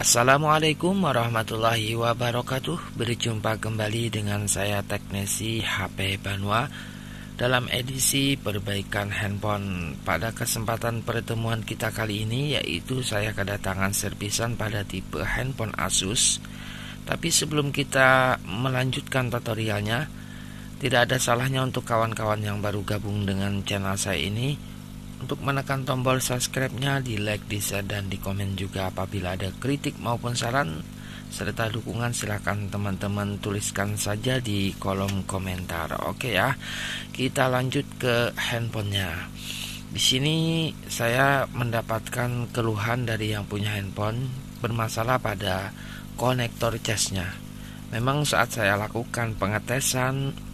Assalamualaikum warahmatullahi wabarakatuh. Berjumpa kembali dengan saya Teknisi HP Banua dalam edisi perbaikan handphone. Pada kesempatan pertemuan kita kali ini, yaitu saya kedatangan servisan pada tipe handphone Asus. Tapi sebelum kita melanjutkan tutorialnya, tidak ada salahnya untuk kawan-kawan yang baru gabung dengan channel saya ini untuk menekan tombol subscribe-nya, di like, di share, dan di komen juga. Apabila ada kritik maupun saran serta dukungan, silakan teman-teman tuliskan saja di kolom komentar. Oke ya, kita lanjut ke handphonenya. Di sini saya mendapatkan keluhan dari yang punya handphone bermasalah pada konektor casnya. Memang saat saya lakukan pengetesan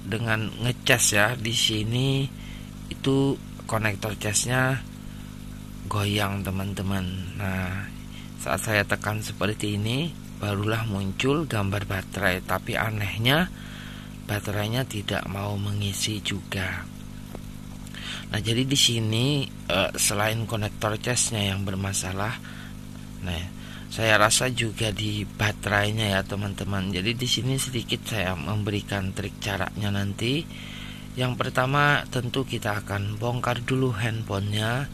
dengan ngecas ya, di sini itu konektor casnya goyang teman-teman. Nah, saat saya tekan seperti ini, barulah muncul gambar baterai. Tapi anehnya baterainya tidak mau mengisi juga. Nah, jadi di sini selain konektor casnya yang bermasalah, nah saya rasa juga di baterainya ya teman-teman. Jadi di sini sedikit saya memberikan trik caranya nanti. Yang pertama tentu kita akan bongkar dulu handphonenya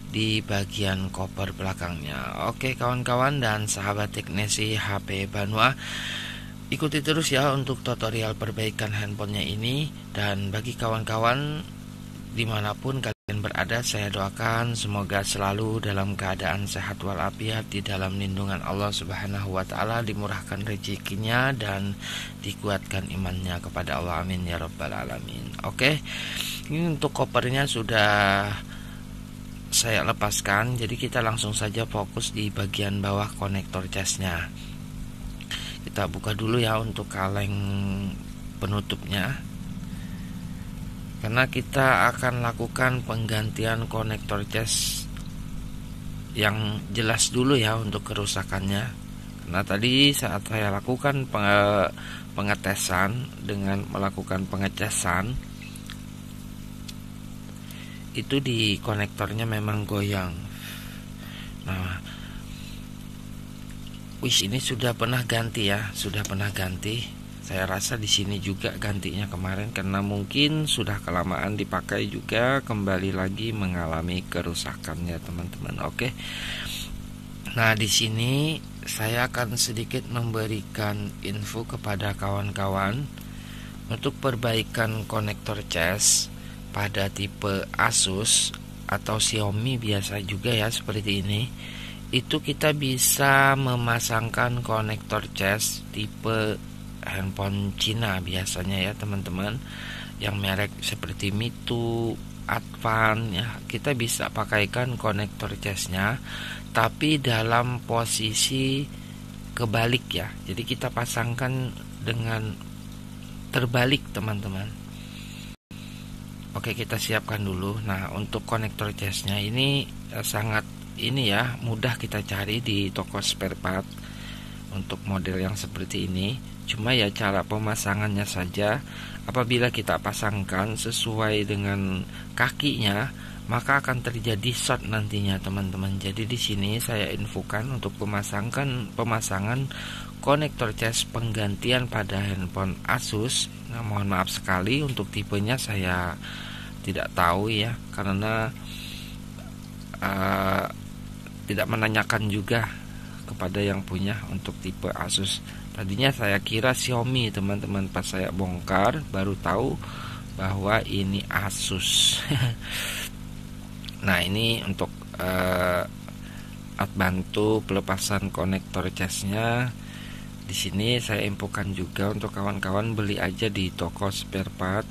di bagian cover belakangnya. Oke kawan-kawan dan sahabat teknisi HP Banua, ikuti terus ya untuk tutorial perbaikan handphonenya ini. Dan bagi kawan-kawan dimanapun kalian berada, saya doakan semoga selalu dalam keadaan sehat walafiat, di dalam lindungan Allah Subhanahu wa Ta'ala, dimurahkan rezekinya dan dikuatkan imannya kepada Allah, amin ya rabbal alamin. Oke, ini untuk covernya sudah saya lepaskan, jadi kita langsung saja fokus di bagian bawah konektor casnya. Kita buka dulu ya untuk kaleng penutupnya, karena kita akan lakukan penggantian konektor cas yang jelas dulu ya untuk kerusakannya. Karena tadi saat saya lakukan pengetesan dengan melakukan pengecasan, itu di konektornya memang goyang. Nah, ini sudah pernah ganti ya, sudah pernah ganti. Saya rasa di sini juga gantinya kemarin karena mungkin sudah kelamaan dipakai juga, kembali lagi mengalami kerusakannya teman-teman. Oke. Nah, di sini saya akan sedikit memberikan info kepada kawan-kawan untuk perbaikan konektor cas pada tipe Asus atau Xiaomi biasa juga ya seperti ini. Itu kita bisa memasangkan konektor cas tipe handphone Cina biasanya ya teman-teman, yang merek seperti Meitu, Advan ya, kita bisa pakaikan konektor casnya tapi dalam posisi kebalik ya. Jadi kita pasangkan dengan terbalik teman-teman. Oke, kita siapkan dulu. Nah, untuk konektor casnya ini sangat mudah kita cari di toko spare part untuk model yang seperti ini. Cuma ya cara pemasangannya saja, apabila kita pasangkan sesuai dengan kakinya, maka akan terjadi short nantinya teman-teman. Jadi di sini saya infokan untuk pemasangan konektor cas penggantian pada handphone Asus. Nah, mohon maaf sekali untuk tipenya saya tidak tahu ya, karena tidak menanyakan juga kepada yang punya untuk tipe Asus. Tadinya saya kira Xiaomi teman-teman, pas saya bongkar baru tahu bahwa ini Asus. Nah, ini untuk alat bantu pelepasan konektor casnya. Di sini saya infokan juga untuk kawan-kawan beli aja di toko spare part.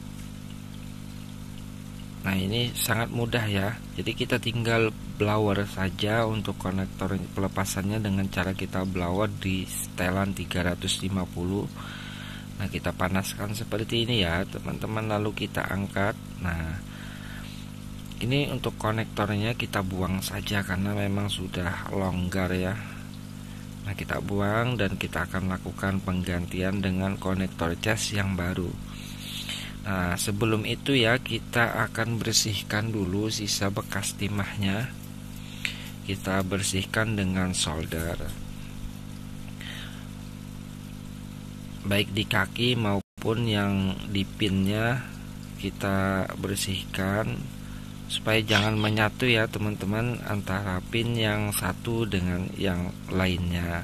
Nah, ini sangat mudah ya. Jadi kita tinggal blower saja untuk konektor pelepasannya dengan cara kita blower di setelan 350. Nah, kita panaskan seperti ini ya teman-teman, lalu kita angkat. Nah, ini untuk konektornya kita buang saja karena memang sudah longgar ya. Nah, kita buang dan kita akan lakukan penggantian dengan konektor cas yang baru. Nah, sebelum itu ya kita akan bersihkan dulu sisa bekas timahnya. kita bersihkan dengan solder, baik di kaki maupun yang di pinnya kita bersihkan supaya jangan menyatu ya teman-teman antara pin yang satu dengan yang lainnya.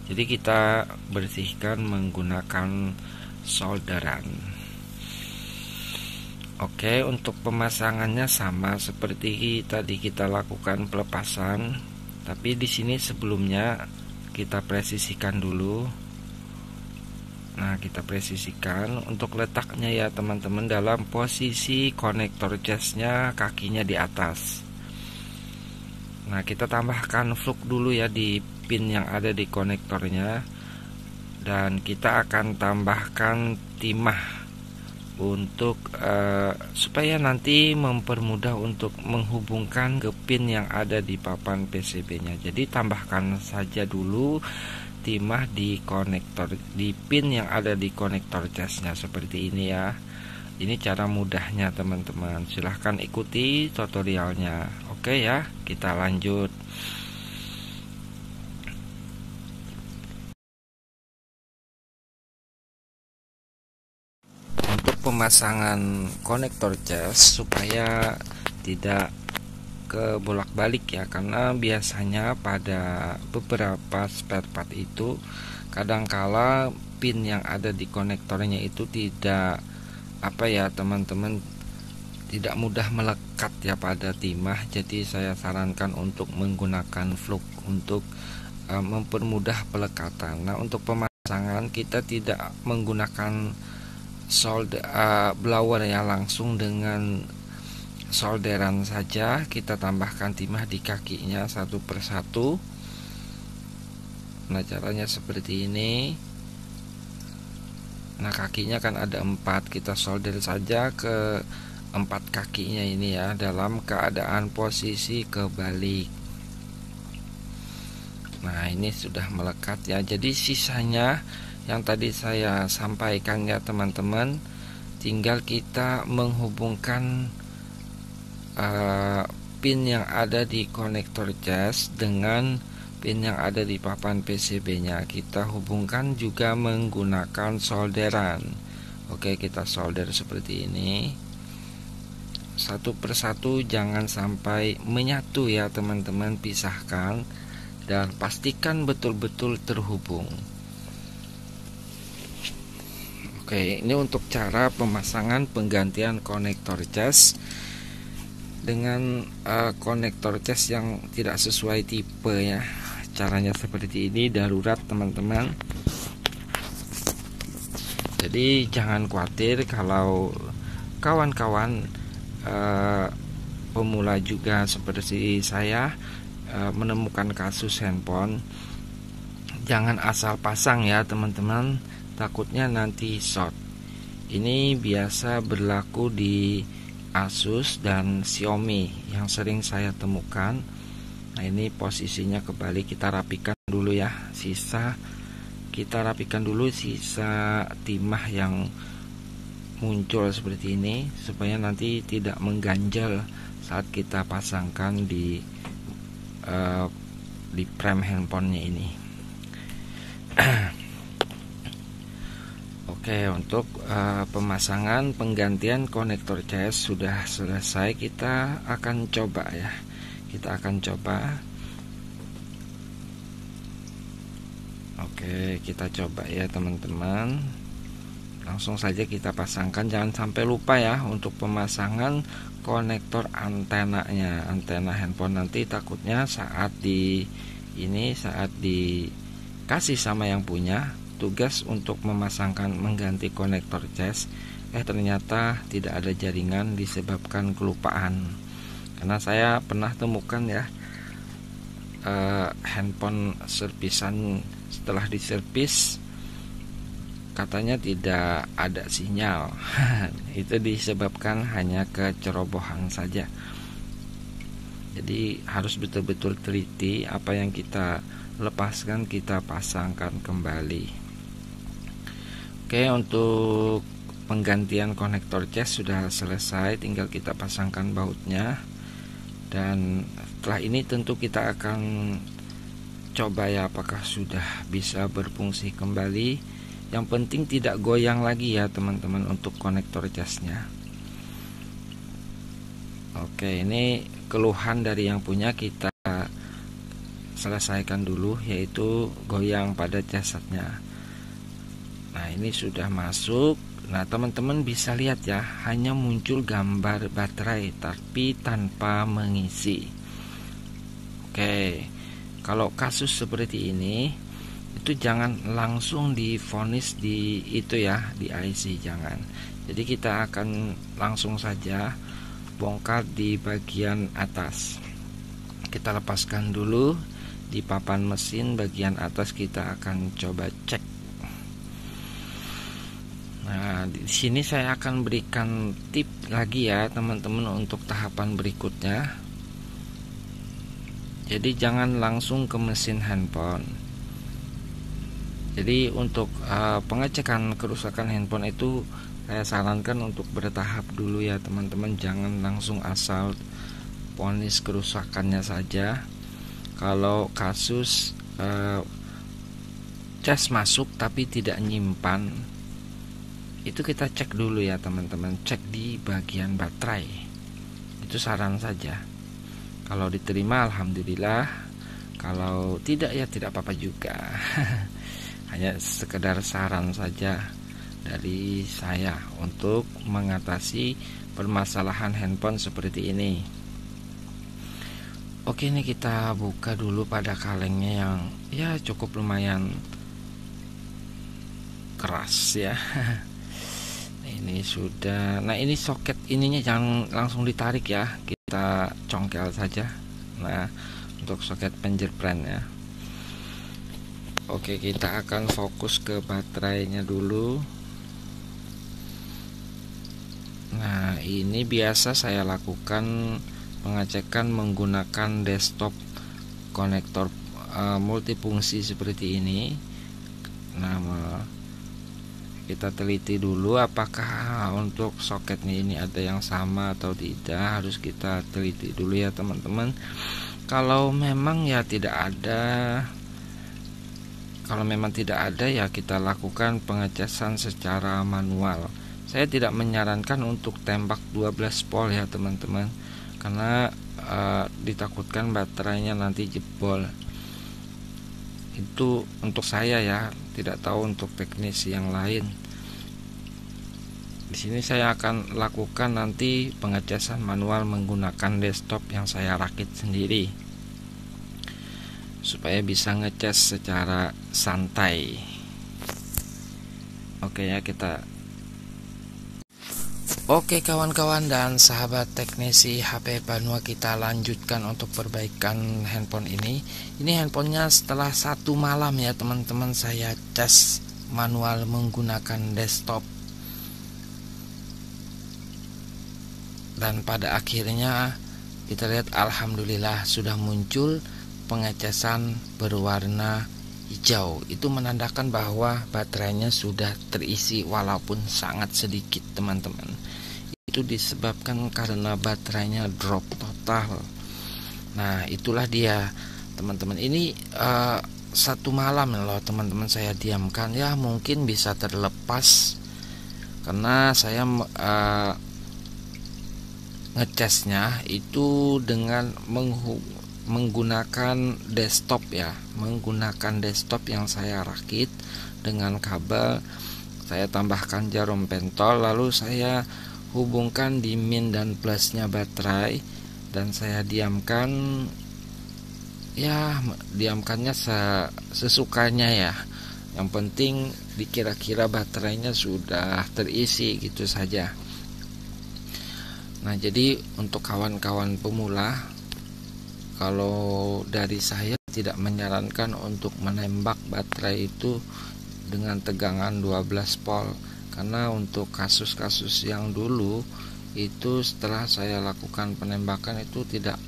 Jadi kita bersihkan menggunakan solderan. Oke, untuk pemasangannya sama seperti tadi kita lakukan pelepasan, tapi di sini sebelumnya kita presisikan dulu. Nah, kita presisikan untuk letaknya ya teman-teman, dalam posisi konektor jasnya kakinya di atas. Nah, kita tambahkan fluk dulu ya di pin yang ada di konektornya, dan kita akan tambahkan timah untuk supaya nanti mempermudah untuk menghubungkan ke pin yang ada di papan PCB-nya. Jadi tambahkan saja dulu timah di konektor, di pin yang ada di konektor jasnya seperti ini ya. Ini cara mudahnya teman-teman, silahkan ikuti tutorialnya. Oke ya, kita lanjut. Untuk pemasangan konektor jas supaya tidak ke bolak-balik ya, karena biasanya pada beberapa spare part itu kadangkala pin yang ada di konektornya itu tidak teman-teman, tidak mudah melekat ya pada timah. Jadi saya sarankan untuk menggunakan fluk untuk mempermudah pelekatan. Nah, untuk pemasangan kita tidak menggunakan blower ya, langsung dengan solderan saja. Kita tambahkan timah di kakinya satu persatu. Nah, caranya seperti ini. Nah, kakinya kan ada 4, kita solder saja ke 4 kakinya ini ya, dalam keadaan posisi kebalik. Nah, ini sudah melekat ya. Jadi sisanya yang tadi saya sampaikan ya teman-teman, tinggal kita menghubungkan pin yang ada di konektor jas dengan pin yang ada di papan PCB-nya. Kita hubungkan juga menggunakan solderan. Oke, kita solder seperti ini. Satu persatu, jangan sampai menyatu ya teman-teman, pisahkan dan pastikan betul-betul terhubung. Oke, ini untuk cara pemasangan penggantian konektor jas dengan konektor jas yang tidak sesuai tipe ya. Caranya seperti ini, darurat teman-teman. Jadi jangan khawatir kalau kawan-kawan pemula juga seperti saya menemukan kasus handphone, jangan asal pasang ya teman-teman, takutnya nanti short. Ini biasa berlaku di Asus dan Xiaomi yang sering saya temukan. Nah, ini posisinya kebalik, kita rapikan dulu ya. Kita rapikan dulu sisa timah yang muncul seperti ini, supaya nanti tidak mengganjal saat kita pasangkan di frame handphonenya ini. Oke, untuk pemasangan penggantian konektor jas sudah selesai. Kita akan coba ya. Kita akan coba. Oke, kita coba ya teman-teman. Langsung saja kita pasangkan. Jangan sampai lupa ya untuk pemasangan konektor antenanya, antena handphone. Nanti takutnya saat dikasih sama yang punya tugas untuk mengganti konektor jas, ternyata tidak ada jaringan disebabkan kelupaan. Karena saya pernah temukan ya, handphone servisan setelah diservis katanya tidak ada sinyal. Itu disebabkan hanya kecerobohan saja. Jadi harus betul-betul teliti, apa yang kita lepaskan kita pasangkan kembali. Oke, untuk penggantian konektor jas sudah selesai, tinggal kita pasangkan bautnya Dan setelah ini tentu kita akan coba ya apakah sudah bisa berfungsi kembali. Yang penting tidak goyang lagi ya teman-teman untuk konektor casnya. Oke, ini keluhan dari yang punya kita selesaikan dulu, yaitu goyang pada jasadnya. Nah, ini sudah masuk. Nah, teman-teman bisa lihat ya, hanya muncul gambar baterai tapi tanpa mengisi. Oke, kalau kasus seperti ini itu jangan langsung divonis di itu ya, di IC jangan. Jadi kita akan langsung saja bongkar di bagian atas. Kita lepaskan dulu di papan mesin bagian atas, kita akan coba cek. Nah, di sini saya akan berikan tip lagi ya teman-teman untuk tahapan berikutnya. Jadi jangan langsung ke mesin handphone. Jadi untuk pengecekan kerusakan handphone itu saya sarankan untuk bertahap dulu ya teman-teman. Jangan langsung asal vonis kerusakannya saja. Kalau kasus cas masuk tapi tidak nyimpan, itu kita cek dulu ya teman-teman. Cek di bagian baterai. Itu saran saja. Kalau diterima alhamdulillah. Kalau tidak ya tidak apa-apa juga. Hanya sekedar saran saja dari saya untuk mengatasi permasalahan handphone seperti ini. Oke, ini kita buka dulu pada kalengnya yang ya cukup lumayan keras ya. Ini sudah. Nah, ini soket ininya jangan langsung ditarik ya, kita congkel saja. Nah, untuk soket fingerprint ya. Oke, kita akan fokus ke baterainya dulu. Nah, ini biasa saya lakukan pengecekan menggunakan desktop konektor multifungsi seperti ini. Nah, kita teliti dulu apakah untuk soketnya ini ada yang sama atau tidak. Harus kita teliti dulu ya teman-teman. Kalau memang tidak ada ya kita lakukan pengecasan secara manual. Saya tidak menyarankan untuk tembak 12 volt ya teman-teman, karena ditakutkan baterainya nanti jebol. Itu untuk saya ya, tidak tahu untuk teknisi yang lain. Di sini saya akan lakukan nanti pengecasan manual menggunakan desktop yang saya rakit sendiri, supaya bisa ngecas secara santai. Oke kawan-kawan dan sahabat teknisi HP Banua, kita lanjutkan untuk perbaikan handphone ini. Ini handphonenya setelah 1 malam ya teman-teman saya cas manual menggunakan desktop. Dan pada akhirnya kita lihat alhamdulillah sudah muncul pengecasan berwarna hijau. Itu menandakan bahwa baterainya sudah terisi walaupun sangat sedikit teman-teman. Itu disebabkan karena baterainya drop total. Nah, itulah dia teman-teman. Ini 1 malam loh teman-teman saya diamkan. Ya mungkin bisa terlepas karena saya ngecasnya itu dengan menggunakan desktop ya, menggunakan desktop yang saya rakit dengan kabel. Saya tambahkan jarum pentol, lalu saya hubungkan di min dan plusnya baterai, dan saya diamkan ya, diamkannya sesukanya ya. Yang penting dikira-kira baterainya sudah terisi gitu saja. Nah, jadi untuk kawan-kawan pemula, kalau dari saya tidak menyarankan untuk menembak baterai itu dengan tegangan 12 volt, karena untuk kasus-kasus yang dulu itu setelah saya lakukan penembakan itu tidak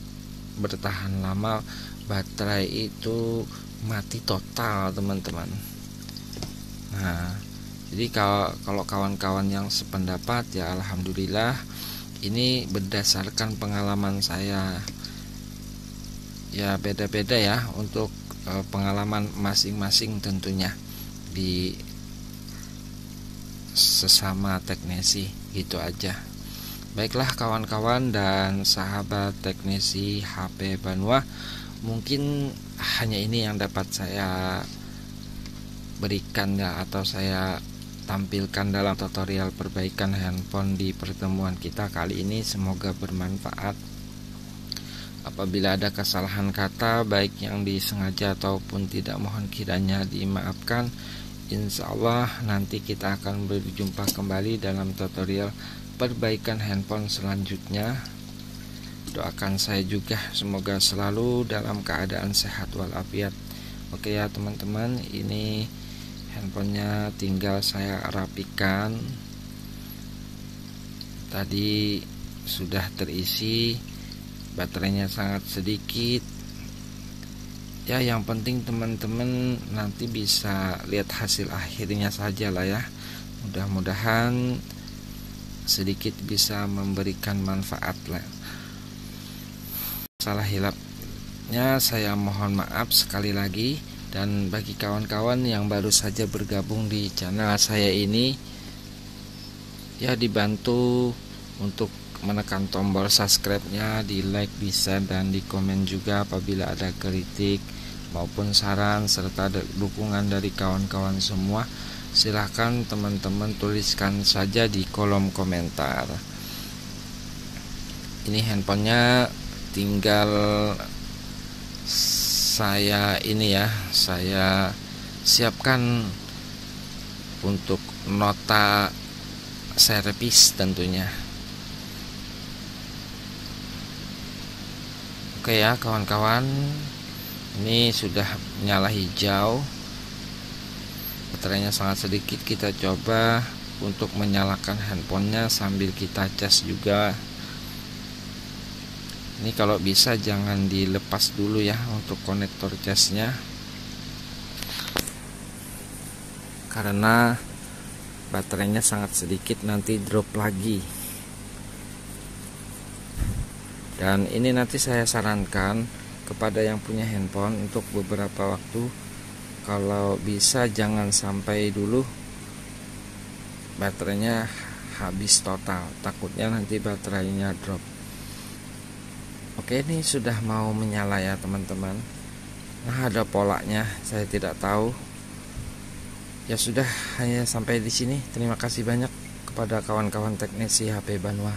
bertahan lama, baterai itu mati total teman-teman. Nah, jadi kalau kawan-kawan yang sependapat ya alhamdulillah, ini berdasarkan pengalaman saya. ya beda-beda ya untuk pengalaman masing-masing tentunya di sesama teknisi, gitu aja. Baiklah kawan-kawan dan sahabat teknisi HP Banwa, mungkin hanya ini yang dapat saya berikan ya, atau saya tampilkan dalam tutorial perbaikan handphone di pertemuan kita kali ini. Semoga bermanfaat. Apabila ada kesalahan kata baik yang disengaja ataupun tidak, mohon kiranya dimaafkan. Insya Allah nanti kita akan berjumpa kembali dalam tutorial perbaikan handphone selanjutnya. Doakan saya juga semoga selalu dalam keadaan sehat walafiat. Oke ya teman-teman, ini handphonenya tinggal saya rapikan. Tadi sudah terisi, baterainya sangat sedikit ya. Yang penting teman-teman nanti bisa lihat hasil akhirnya saja lah ya. Mudah-mudahan sedikit bisa memberikan manfaat lah. Salah hilapnya saya mohon maaf sekali lagi. Dan bagi kawan-kawan yang baru saja bergabung di channel saya ini, ya dibantu untuk menekan tombol subscribe-nya, di like, di share, dan di komen juga apabila ada kritik maupun saran serta dukungan dari kawan-kawan semua. Silahkan teman-teman tuliskan saja di kolom komentar. Ini handphonenya tinggal saya siapkan untuk nota servis tentunya. Oke ya kawan-kawan, ini sudah nyala hijau, baterainya sangat sedikit. Kita coba untuk menyalakan handphonenya sambil kita cas juga. Ini kalau bisa jangan dilepas dulu ya untuk konektor casnya, karena baterainya sangat sedikit, nanti drop lagi. Dan ini nanti saya sarankan kepada yang punya handphone untuk beberapa waktu, kalau bisa jangan sampai dulu baterainya habis total, takutnya nanti baterainya drop. Oke, ini sudah mau menyala ya teman-teman. Nah, ada polanya, saya tidak tahu. Ya sudah, hanya sampai di sini. Terima kasih banyak kepada kawan-kawan teknisi HP Banwa.